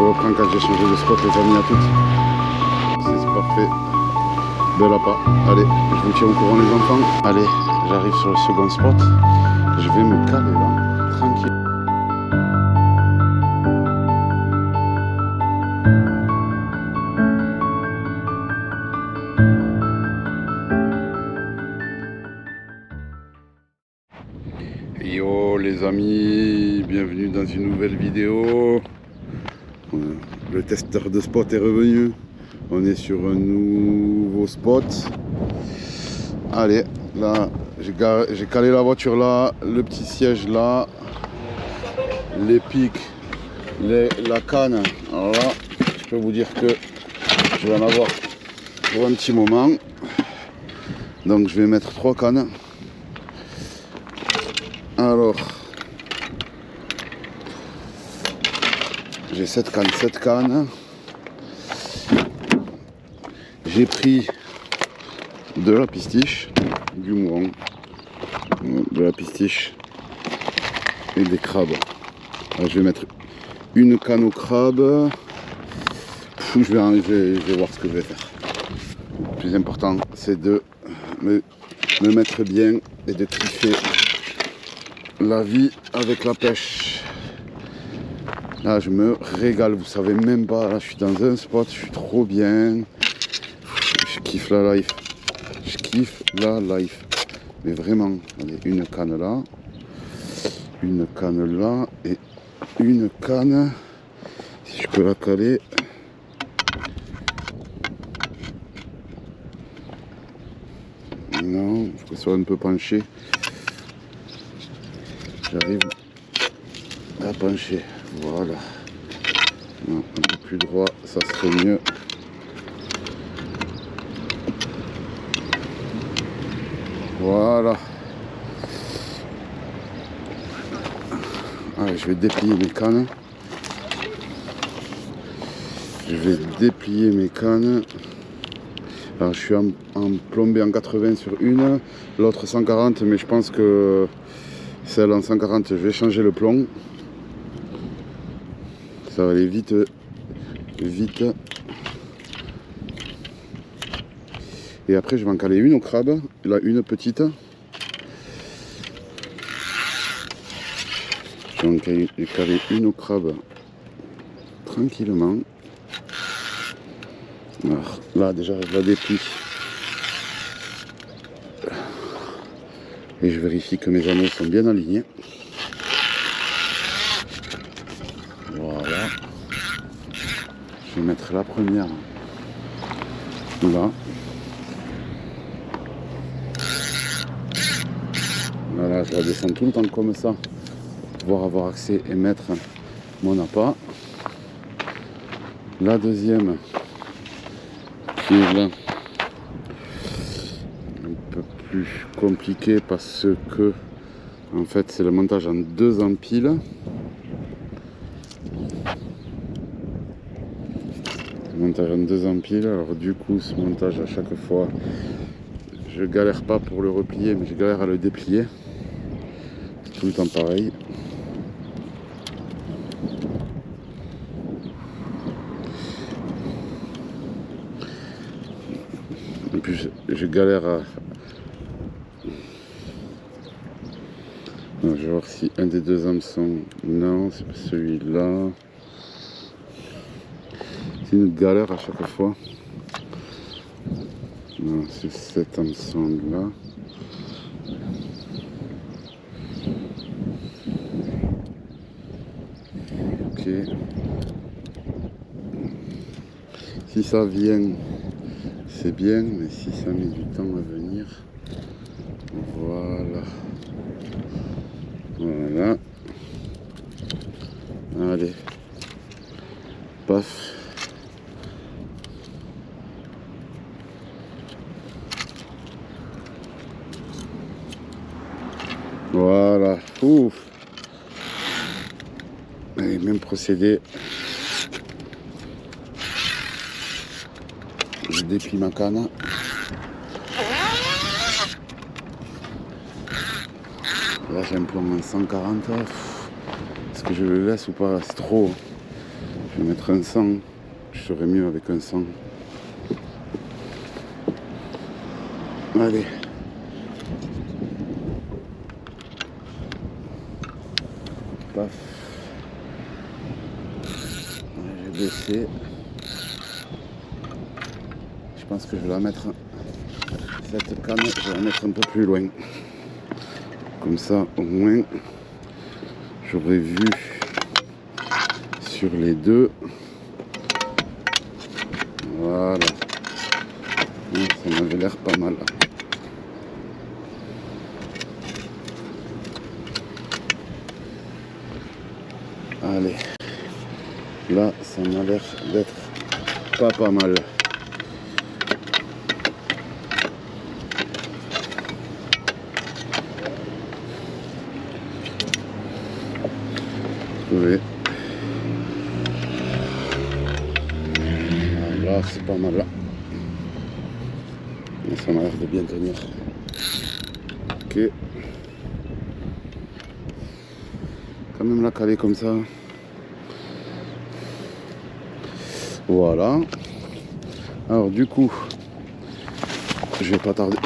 reprends quand j'ai changé de spot, les amis, à toutes. C'est parfait. Bel appât. Allez, je vous tiens au courant les enfants. Allez, j'arrive sur le second spot. Je vais me caler là, tranquille. Yo les amis, bienvenue dans une nouvelle vidéo. Le testeur de spot est revenu. On est sur un nouveau spot. Allez, là, j'ai calé la voiture là, le petit siège là, les pics, la canne. Alors là, je peux vous dire que je vais en avoir pour un petit moment. Donc je vais mettre 3 cannes. Alors, j'ai 7 cannes. J'ai pris de la pistiche, du mouron, de la pistiche et des crabes. Alors, je vais mettre une canne au crabe. Je vais voir ce que je vais faire. Le plus important, c'est de me mettre bien et de kiffer la vie avec la pêche. Là, je me régale, vous savez même pas. Là, je suis dans un spot, je suis trop bien. Je kiffe la life. Je kiffe la life. Mais vraiment, allez, une canne là et une canne. Si je peux la caler. Non, il faut qu'elle soit un peu penchée. J'arrive à pencher. Voilà. Non, un peu plus droit, ça serait mieux. Voilà. Allez, je vais déplier mes cannes. Alors je suis en plombé en 80 sur une, l'autre 140, mais je pense que celle en 140, je vais changer le plomb. Ça va aller vite. Et après je vais en caler une au crabe, là une petite. Je vais en caler une au crabe tranquillement. Alors, là déjà je la déplie. Et je vérifie que mes anneaux sont bien alignés. Voilà. Je vais mettre la première là. Voilà, je la descends tout le temps comme ça pour pouvoir avoir accès et mettre mon appât. La deuxième qui est là, un peu plus compliqué parce que en fait c'est le montage en 2 empiles. Montage en 2 empiles, alors du coup ce montage à chaque fois je galère pas pour le replier mais je galère à le déplier. Tout le temps pareil. Et puis je galère à... Non, je vais voir si un des 2 hameçons... Non, c'est pas celui-là. C'est une galère à chaque fois. Non, c'est cet hameçon-là. Ok. Si ça vient, c'est bien, mais si ça met du temps à venir, voilà. Voilà. Allez. Paf. Voilà. Ouf. Allez, même procédé. Je déplie ma canne. Là j'ai un plomb en 140. Est-ce que je le laisse ou pas? C'est trop. Je vais mettre un 100. Je serais mieux avec un 100. Allez. Paf. J'ai baissé. Je pense que je vais la mettre, cette canne, je vais la mettre un peu plus loin. Comme ça, au moins, j'aurais vu sur les deux. Voilà. Ça m'avait l'air pas mal. Allez. Là, ça m'a l'air d'être pas mal. Oui. Là, c'est pas mal là. Ça m'a l'air de bien tenir. Ok. Quand même la caler comme ça. Voilà. Alors du coup, je vais pas attendre.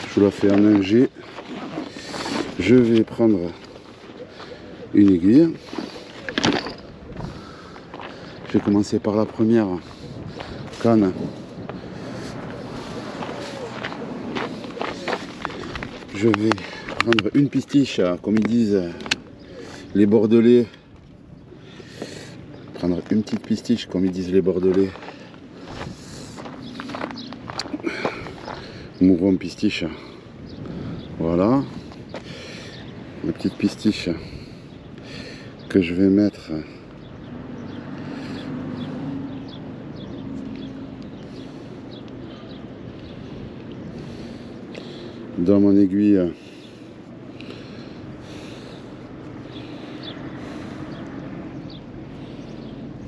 Je vous la fais en 1G. Je vais prendre une aiguille. Je vais commencer par la première canne. Je vais prendre une pistiche, comme ils disent les Bordelais. Prendre une petite pistiche, comme ils disent les Bordelais. Mouron pistiche. Voilà. La petite pistiche que je vais mettre dans mon aiguille.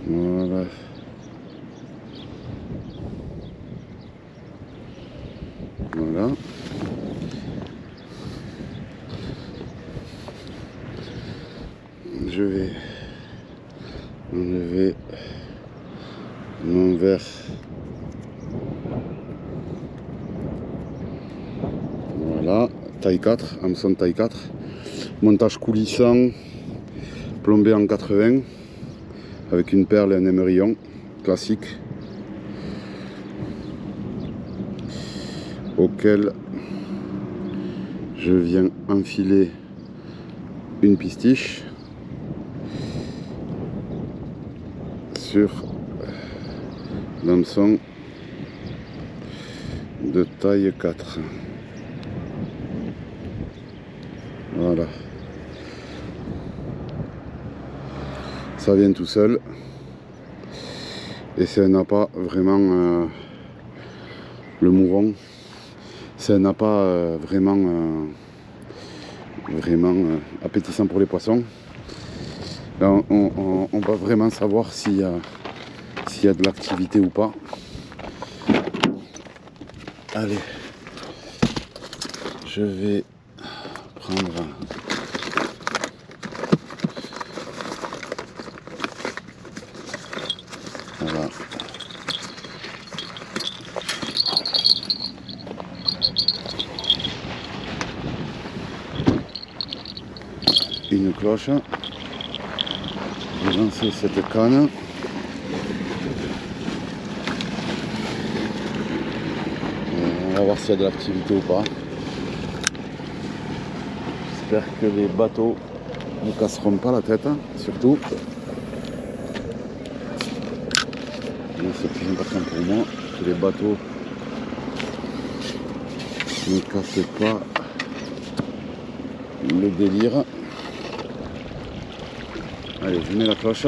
Voilà. Voilà. Je vais enlever mon verre. Voilà, taille 4, hameçon taille 4. Montage coulissant, plombé en 80, avec une perle et un émerillon, classique. Auquel je viens enfiler une pistiche sur l'hameçon de taille 4. Voilà. Ça vient tout seul. Et c'est un appât vraiment le mouron. C'est un appât vraiment appétissant pour les poissons. Là, on va vraiment savoir s'il y a de l'activité ou pas. Allez, je vais prendre voilà. Une cloche. Je vais lancer cette canne. On va voir s'il y a de l'activité ou pas. J'espère que les bateaux ne casseront pas la tête, surtout. C'est plus important pour moi que les bateaux ne cassent pas le délire. Allez, je mets la cloche.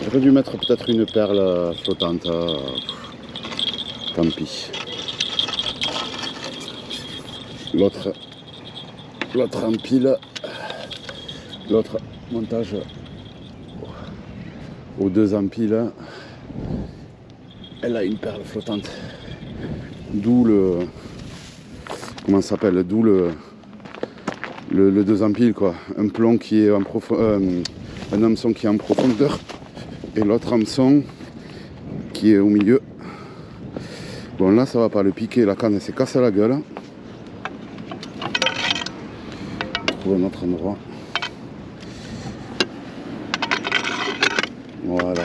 J'aurais dû mettre peut-être une perle flottante. Tant pis. L'autre empile. L'autre montage aux deux empiles. Elle a une perle flottante. D'où le... Comment ça s'appelle? D'où le 2 empiles quoi. Un plomb qui est en un hameçon qui est en profondeur et l'autre hameçon qui est au milieu. Bon là ça va pas, le piquer, la canne s'est cassée la gueule. Trouve un autre endroit. Voilà.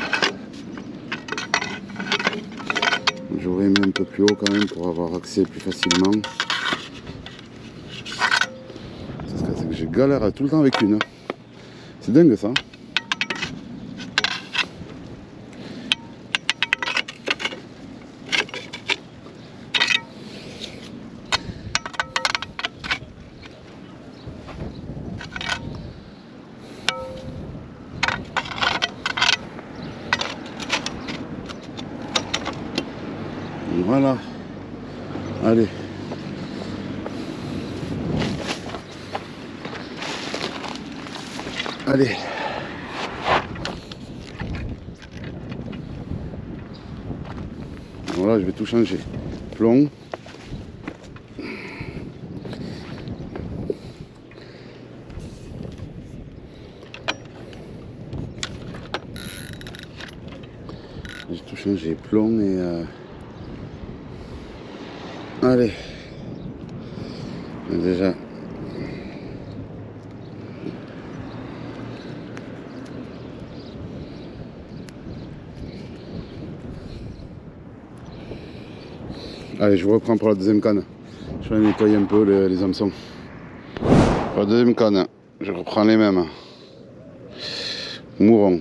J'aurais mis un peu plus haut quand même pour avoir accès plus facilement. C'est que j'ai galère tout le temps avec une. C'est dingue ça. Voilà. Allez. Allez. Voilà, je vais tout changer. Plomb. J'ai tout changé. Plomb et... Allez. Déjà. Allez, je vous reprends pour la deuxième canne. Je vais nettoyer un peu les hameçons. Pour la deuxième canne, je reprends les mêmes. Mouron.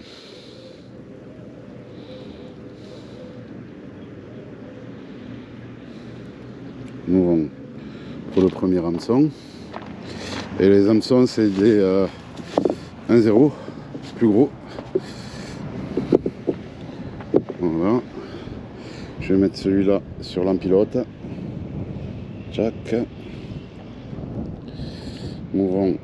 Mouron pour le premier hameçon. Et les hameçons, c'est des 1-0, plus gros. Voilà. Je vais mettre celui-là sur l'empilote. Tchac. Mouron.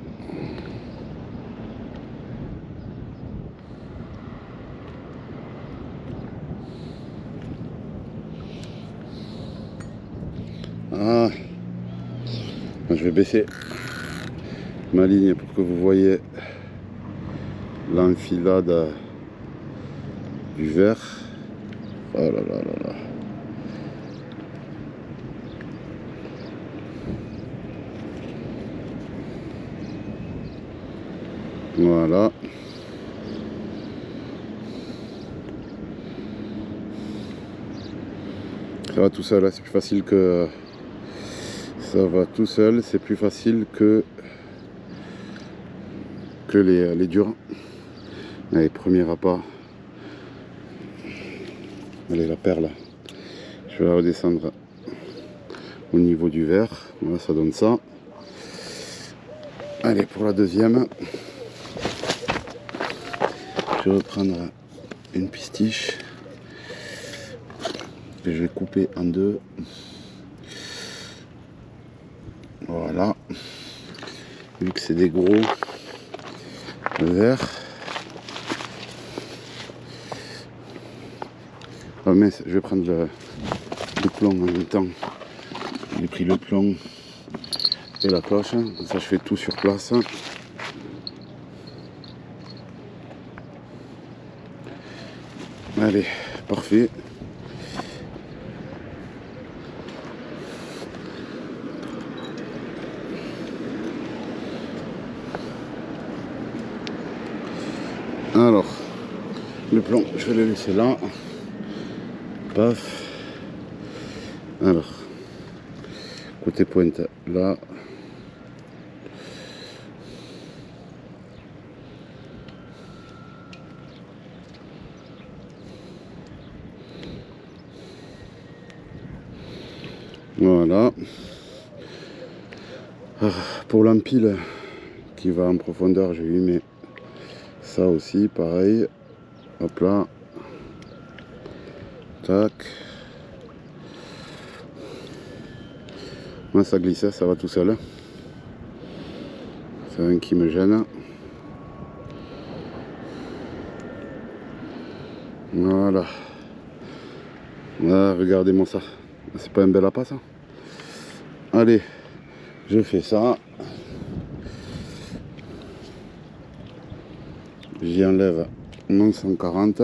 Ah. Je vais baisser ma ligne pour que vous voyez l'enfilade du verre. Oh là là là là. Voilà. Ça va tout seul, c'est plus facile que... Ça va tout seul, c'est plus facile que les durs. Allez, premier appât. Allez, la perle. Je vais la redescendre au niveau du verre. Voilà, ça donne ça. Allez, pour la deuxième. Je vais reprendre une pistiche. Que je vais couper en deux. Voilà. Vu que c'est des gros verres. Oh mince, je vais prendre le plomb en même temps. J'ai pris le plomb et la cloche. Comme ça, je fais tout sur place. Allez, parfait. Alors, le plomb, je vais le laisser là. Paf. Alors, côté pointe, là. Voilà. Pour l'empile qui va en profondeur, je lui mets ça aussi, pareil. Hop là. Tac. Moi, ça glisse, ça va tout seul. C'est rien qui me gêne. Voilà. Ah, regardez-moi ça. C'est pas un bel appât ça? Allez, je fais ça. j'y enlève mon 140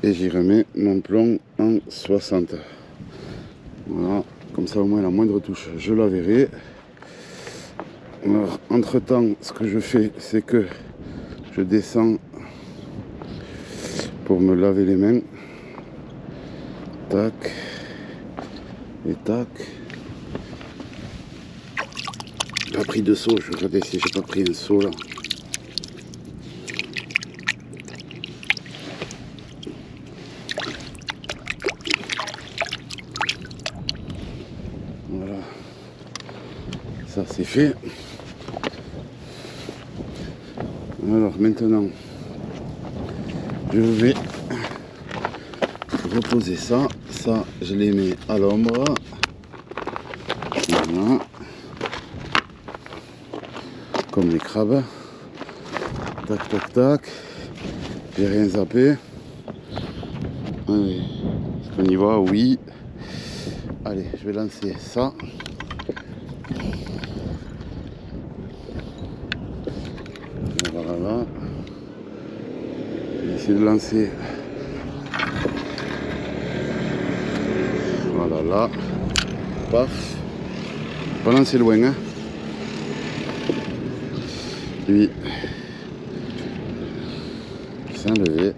et j'y remets mon plomb en 60. Voilà, comme ça au moins la moindre touche je la verrai. Alors, entre temps, ce que je fais, c'est que je descends pour me laver les mains. Tac et tac. Pas pris de seau, je vais regarder si j'ai pas pris un seau là. Voilà, ça c'est fait. Alors maintenant, je vais reposer ça. Ça, je les mets à l'ombre. Voilà. Comme les crabes. Tac, tac, tac. J'ai rien zappé. Allez, est-ce qu'on y va? Oui. Allez, je vais lancer ça. Voilà. Je vais essayer de lancer. Voilà, là. Paf. Pas lancer loin, hein. Lui, s'est enlevé.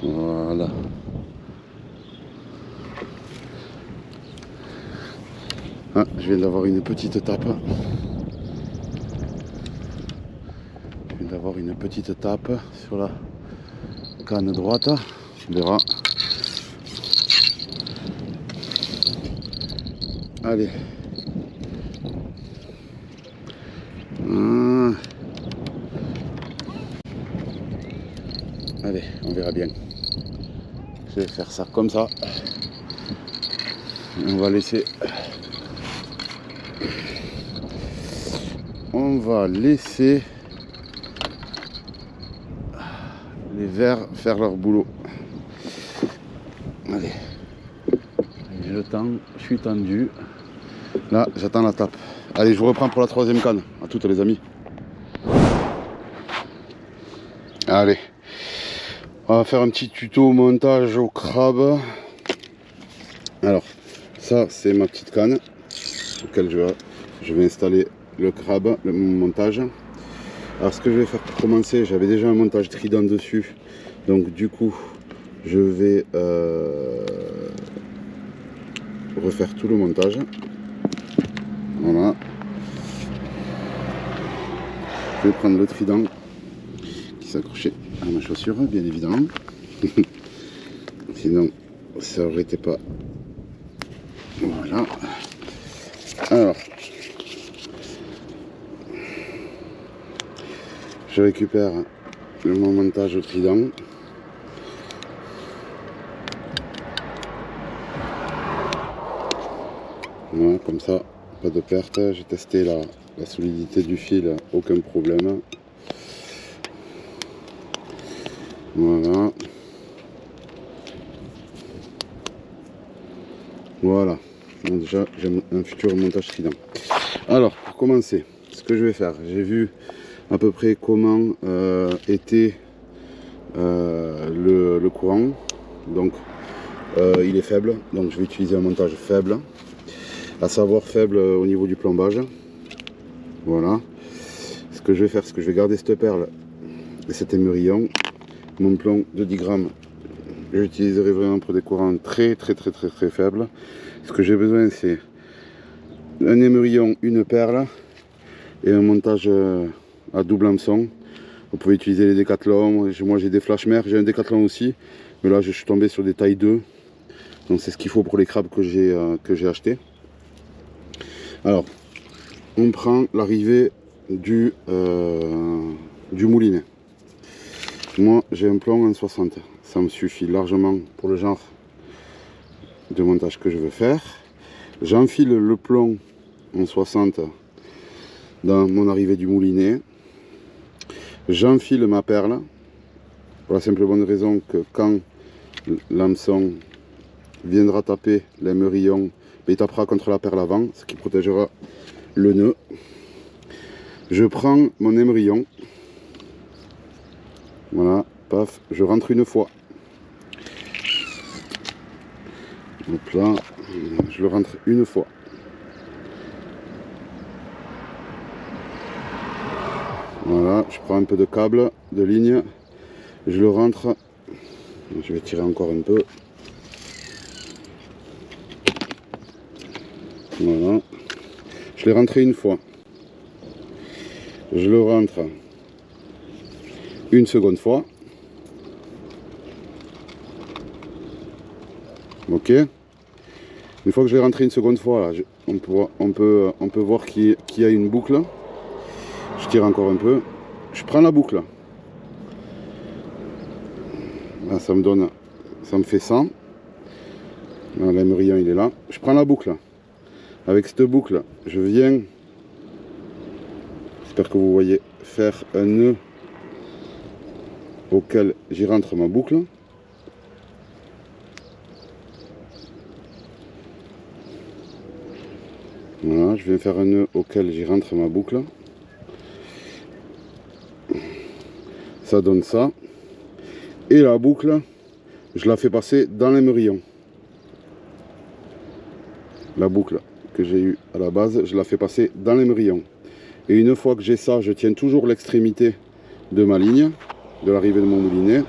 Voilà. Ah, je viens d'avoir une petite tape. Je viens d'avoir une petite tape sur la canne droite. On verra. Allez. Allez, on verra bien. Je vais faire ça comme ça. On va laisser les vers faire leur boulot. Allez, j'ai le temps, je suis tendu. Là, j'attends la tape. Allez, je vous reprends pour la troisième canne. À toutes les amis. Allez, on va faire un petit tuto montage au crabe. Alors, ça c'est ma petite canne sur laquelle je vais installer le crabe, le montage. Alors ce que je vais faire pour commencer, j'avais déjà un montage trident dessus, donc du coup je vais refaire tout le montage. Voilà, je vais prendre le trident qui s'accrochait à ma chaussure, bien évidemment. Sinon ça aurait été pas. Voilà. Alors je récupère mon montage au trident. Voilà, comme ça, pas de perte. J'ai testé la solidité du fil, aucun problème. Voilà. Voilà. Donc déjà, j'ai un futur montage trident. Alors, pour commencer, ce que je vais faire, j'ai vu à peu près comment était le courant. Donc, il est faible. Donc, je vais utiliser un montage faible. À savoir faible au niveau du plombage. Voilà. Ce que je vais faire, c'est que je vais garder cette perle et cet émerillon. Mon plomb de 10 grammes, j'utiliserai vraiment pour des courants très faibles. Ce que j'ai besoin, c'est un émerillon, une perle et un montage à double hameçon. Vous pouvez utiliser les Decathlon. Moi j'ai des flash mer, j'ai un Decathlon aussi, mais là je suis tombé sur des tailles 2. Donc c'est ce qu'il faut pour les crabes que j'ai acheté. Alors, on prend l'arrivée du moulinet. Moi j'ai un plomb en 60, ça me suffit largement pour le genre de montage que je veux faire. J'enfile le plomb en 60 dans mon arrivée du moulinet. J'enfile ma perle pour la simple et bonne raison que quand l'hameçon viendra taper l'émerillon, il tapera contre la perle avant, ce qui protégera le nœud. Je prends mon émerillon Voilà, paf, je rentre une fois. Hop là, je le rentre une fois. Voilà, je prends un peu de câble, de ligne, je le rentre. Je vais tirer encore un peu. Voilà. Je l'ai rentré une fois. Je le rentre une seconde fois. Ok. Une fois que je l'ai rentré une seconde fois, là, on peut voir qu'il y a une boucle. Je tire encore un peu. Je prends la boucle. Là, ça me fait 100. Là, l'émerillon il est là. Je prends la boucle. Avec cette boucle, je viens, j'espère que vous voyez, faire un nœud auquel j'y rentre ma boucle. Voilà, je viens faire un nœud auquel j'y rentre ma boucle. Ça donne ça. Et la boucle, je la fais passer dans l'émerillon. La boucle que j'ai eue à la base, je la fais passer dans l'émerillon. Et une fois que j'ai ça, je tiens toujours l'extrémité de ma ligne, de l'arrivée de mon moulinet.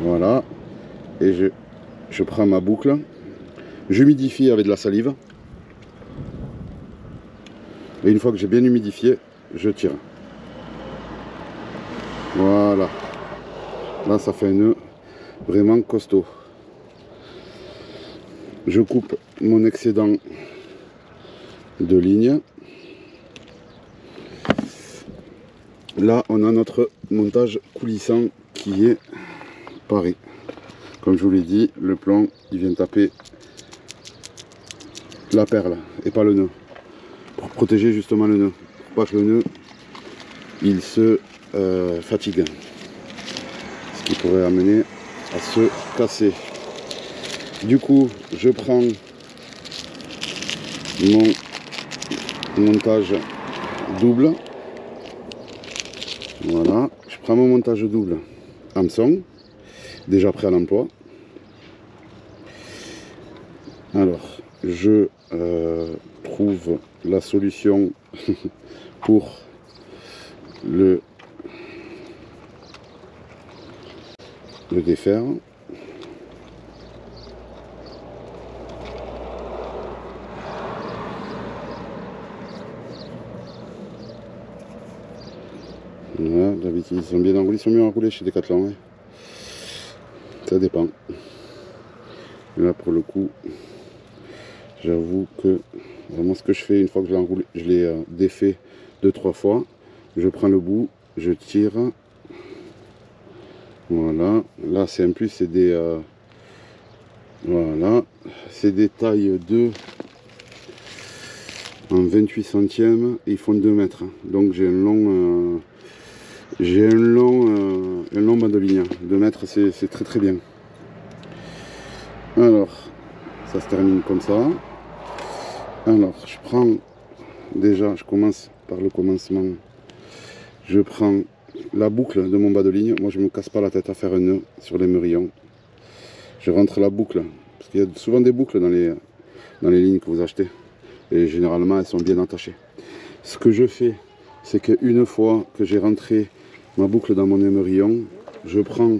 Voilà. Et je prends ma boucle. J'humidifie avec de la salive. Et une fois que j'ai bien humidifié, je tire. Voilà. Là, ça fait un nœud vraiment costaud. Je coupe mon excédent de ligne. Là, on a notre montage coulissant qui est paré. Comme je vous l'ai dit, le plomb, il vient taper la perle et pas le nœud. Pour protéger justement le nœud. Pour pas que le nœud, il se fatigue. Ce qui pourrait amener à se casser. Du coup, je prends mon montage double. Voilà, je prends mon montage double hameçon, déjà prêt à l'emploi. Alors, je trouve la solution pour le défaire. Voilà, d'habitude ils sont bien enroulés, ils sont mieux enroulés chez Decathlon. Hein. Ça dépend. Et là pour le coup, j'avoue que vraiment ce que je fais une fois que je l'ai enroulé, je l'ai défait 2-3 fois. Je prends le bout, je tire. Voilà, là c'est un plus, c'est des voilà, c'est des tailles 2 en 28 centièmes et ils font 2 mètres. Donc j'ai un long banc de ligne. 2 mètres, c'est très très bien. Alors, ça se termine comme ça. Alors, je prends déjà, je commence par le commencement. Je prends la boucle de mon bas de ligne. Moi, je ne me casse pas la tête à faire un nœud sur l'émerillon. Je rentre la boucle, parce qu'il y a souvent des boucles dans les lignes que vous achetez. Et généralement, elles sont bien attachées. Ce que je fais, c'est qu'une fois que j'ai rentré ma boucle dans mon émerillon, je prends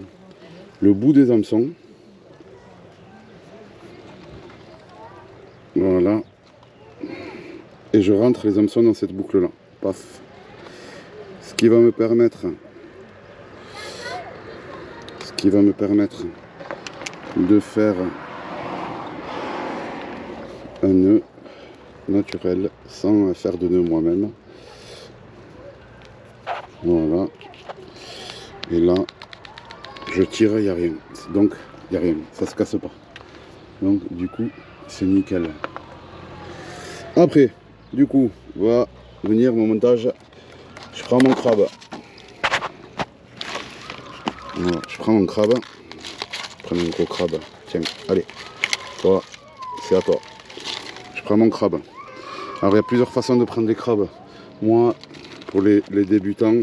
le bout des hameçons. Voilà. Et je rentre les hameçons dans cette boucle-là. Paf. Ce qui va me permettre de faire un nœud naturel sans faire de nœud moi-même. Voilà. Et là, je tire, il n'y a rien. Donc, il n'y a rien. Ça se casse pas. Donc, du coup, c'est nickel. Après, du coup, va venir mon montage. Je prends mon crabe. Voilà, je prends mon crabe. Je prends mon gros crabe. Tiens, allez. Toi, c'est à toi. Je prends mon crabe. Alors, il y a plusieurs façons de prendre des crabes. Moi, pour les débutants,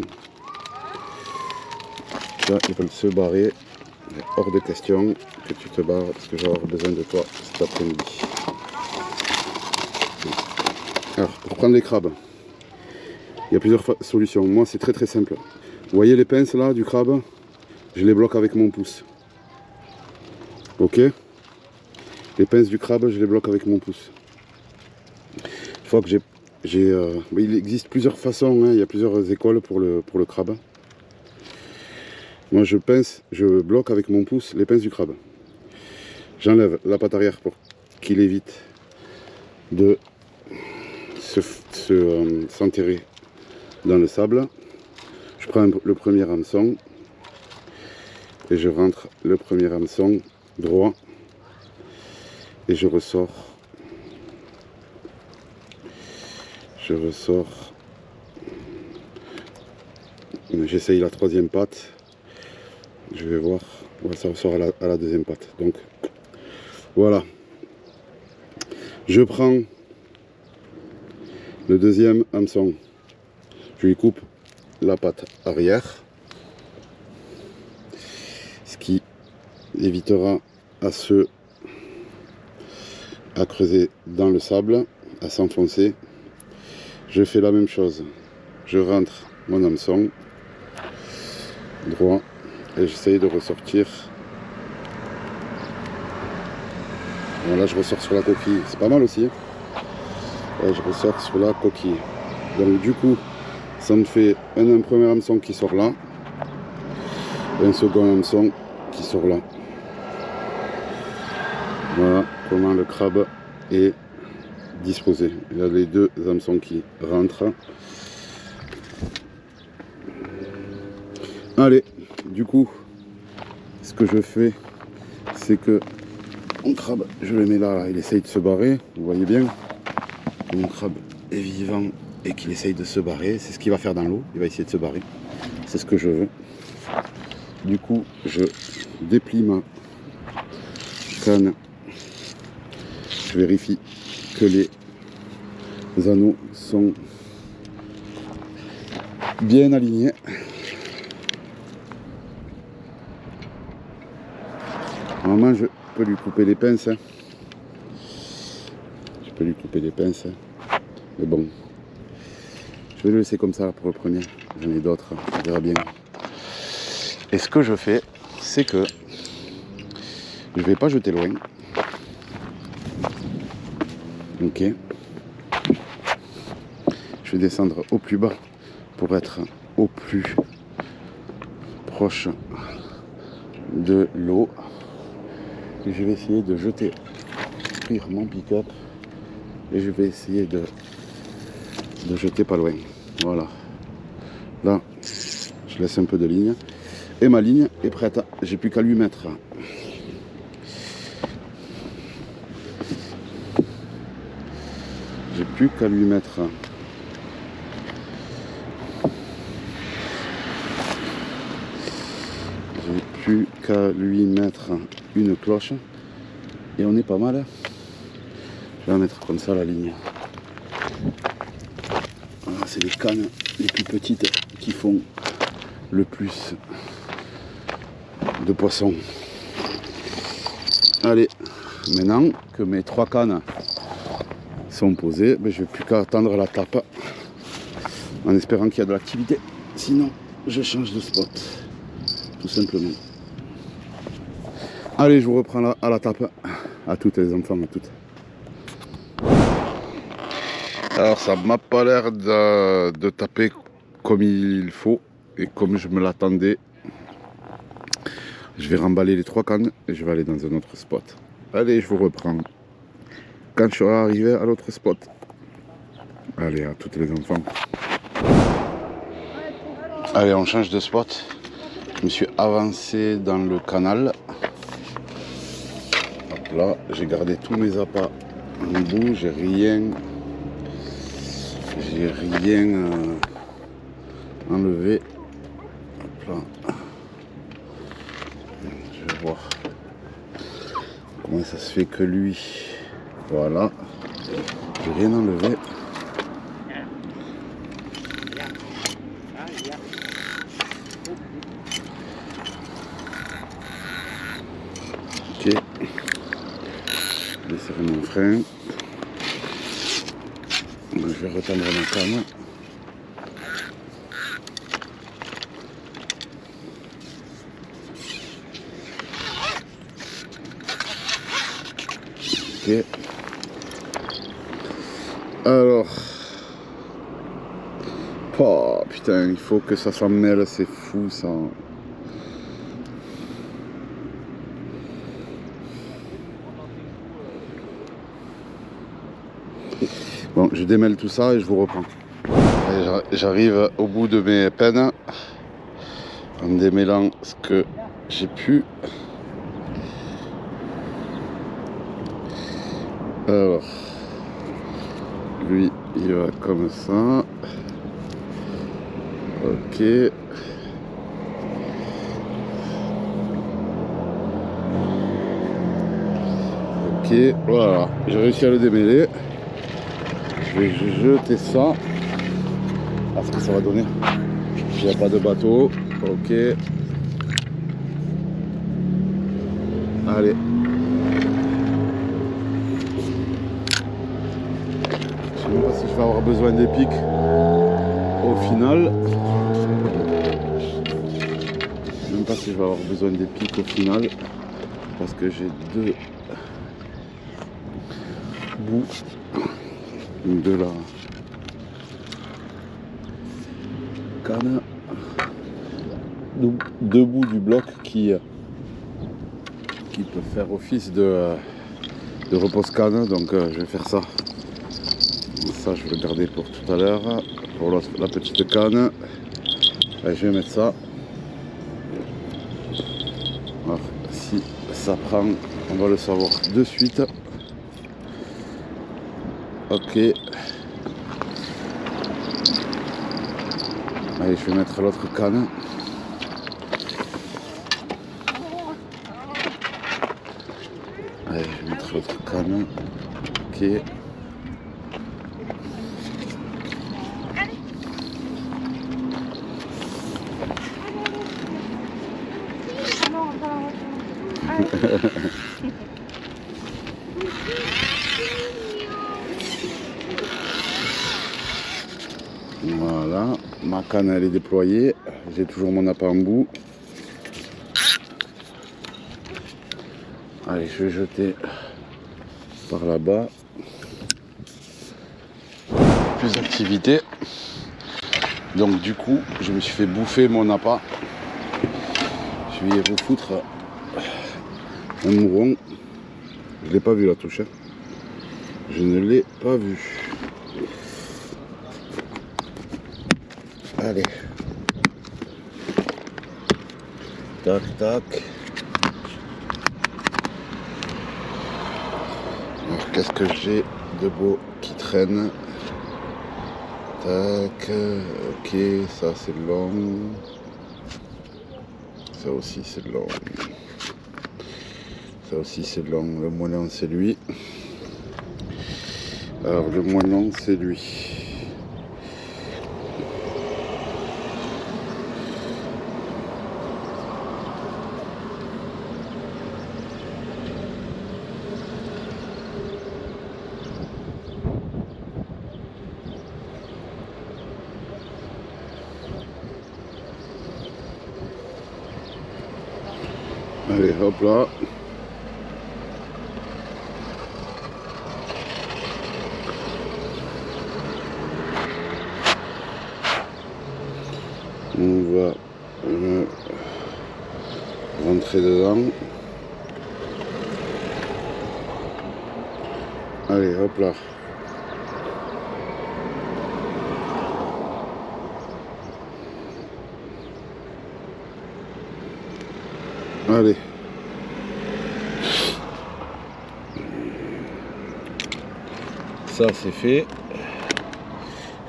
Ça, ils veulent se barrer. Il est hors de question que tu te barres parce que je vais avoir besoin de toi cet après-midi. Alors, pour prendre les crabes, il y a plusieurs solutions. Moi, c'est très simple. Vous voyez les pinces là du crabe? Je les bloque avec mon pouce. Ok? Les pinces du crabe, je les bloque avec mon pouce. Une fois que il existe plusieurs façons, hein. Il y a plusieurs écoles pour le crabe. Moi, je bloque avec mon pouce les pinces du crabe. J'enlève la patte arrière pour qu'il évite de s'enterrer dans le sable. Je prends le premier hameçon et je rentre le premier hameçon droit et je ressors. J'essaye la troisième patte. Je vais voir. Ouais, ça ressort à la deuxième patte. Donc voilà. Je prends le deuxième hameçon. Je lui coupe la patte arrière. Ce qui évitera à creuser dans le sable, à s'enfoncer. Je fais la même chose. Je rentre mon hameçon droit et j'essaye de ressortir. Voilà, je ressors sur la coquille. C'est pas mal aussi. Et je ressors sur la coquille. Donc du coup, ça me fait un premier hameçon qui sort là. Et un second hameçon qui sort là. Voilà comment le crabe est disposé. Il y a les deux hameçons qui rentrent. Allez, du coup, ce que je fais, c'est que mon crabe, je le mets là, il essaye de se barrer, vous voyez bien. Mon crabe est vivant et qu'il essaye de se barrer, c'est ce qu'il va faire dans l'eau, il va essayer de se barrer. C'est ce que je veux. Du coup, je déplie ma canne. Je vérifie que les anneaux sont bien alignés. Normalement, je peux lui couper les pinces. Hein. Je peux lui couper les pinces. Mais bon, je vais le laisser comme ça pour le premier. J'en ai d'autres, on verra bien. Et ce que je fais, c'est que je ne vais pas jeter loin. Ok. Je vais descendre au plus bas pour être au plus proche de l'eau. Et je vais essayer de jeter, ouvrir mon pick-up et je vais essayer de jeter pas loin. Voilà. Là, je laisse un peu de ligne et ma ligne est prête. J'ai plus qu'à lui mettre. J'ai plus qu'à lui mettre. J'ai plus qu'à lui mettre une cloche et on est pas mal. Je vais la mettre comme ça la ligne. Voilà, c'est les cannes les plus petites qui font le plus de poissons. Allez, maintenant que mes 3 cannes sont posées, ben je n'ai plus qu'à attendre la tape en espérant qu'il y a de l'activité. Sinon, je change de spot, tout simplement. Allez, je vous reprends à la tape. À toutes les enfants, à toutes. Alors, ça m'a pas l'air de taper comme il faut et comme je me l'attendais. Je vais remballer les 3 cannes et je vais aller dans un autre spot. Allez, je vous reprends quand je serai arrivé à l'autre spot. Allez, à toutes les enfants. Allez, on change de spot. Je me suis avancé dans le canal. Hop là, j'ai gardé tous mes appâts en bout, j'ai rien enlevé. Hop là. Je vais voir comment ça se fait que lui, voilà, j'ai rien enlevé. desserrer mon frein. Je vais retendre ma canne. Ok. Alors. Oh putain, il faut que ça s'en mêle, c'est fou ça. Bon, je démêle tout ça et je vous reprends. J'arrive au bout de mes peines en démêlant ce que j'ai pu. Alors, lui, il va comme ça. Ok. Ok, voilà, j'ai réussi à le démêler. Je vais jeter ça. Ah, ce que ça va donner. Il n'y a pas de bateau. Ok. Allez. Je sais même pas si je vais avoir besoin des pics au final. Je sais même pas si je vais avoir besoin des pics au final. Parce que j'ai deux bouts de la canne. Deux bouts du bloc qui peut faire office de repose-canne. Donc je vais faire ça. Ça je vais le garder pour tout à l'heure. Pour la petite canne. Allez, je vais mettre ça. Alors, si ça prend, on va le savoir de suite. Ok. Allez, je vais mettre l'autre canne. Allez, je vais mettre l'autre canne. Ok. Voilà, ma canne elle est déployée, j'ai toujours mon appât en bout. Allez, je vais jeter par là-bas. Plus d'activité. Donc du coup, je me suis fait bouffer mon appât. Je vais y refoutre un mouron. Je ne l'ai pas vu la touche. Je ne l'ai pas vu. Allez. Tac, tac. Alors, qu'est-ce que j'ai de beau qui traîne? Tac. Ok, ça c'est long. Ça aussi c'est long. Ça aussi c'est long. Le moins long c'est lui. Alors le moins long c'est lui. Allez, hop là. On va rentrer dedans. Allez, hop là. Allez. Ça c'est fait.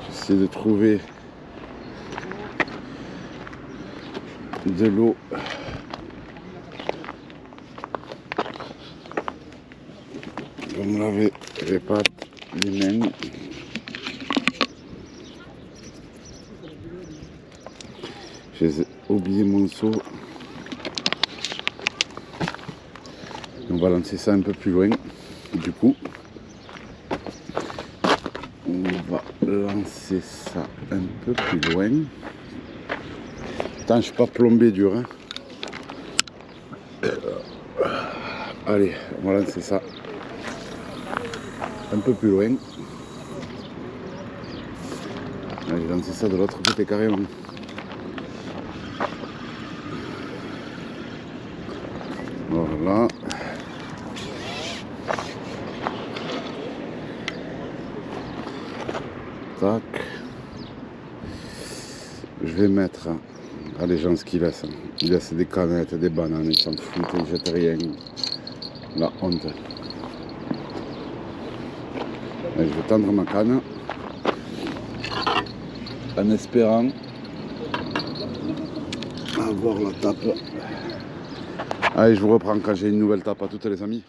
J'essaie de trouver de l'eau. Je vais me laver les pattes, les mains. J'ai oublié mon seau. On va lancer ça un peu plus loin. Du coup, on va lancer ça un peu plus loin. Attends, je suis pas plombé dur. Hein. Allez, on va lancer ça un peu plus loin. J'ai lancé ça de l'autre côté carrément. Voilà. Tac. Je vais mettre. Ah, les gens ce qu'ils laissent. Ils laissent des canettes, des bananes, ils s'en foutent, ils jettent rien. La honte. Et je vais tendre ma canne en espérant avoir la tape. Allez, je vous reprends quand j'ai une nouvelle tape. À toutes les amis.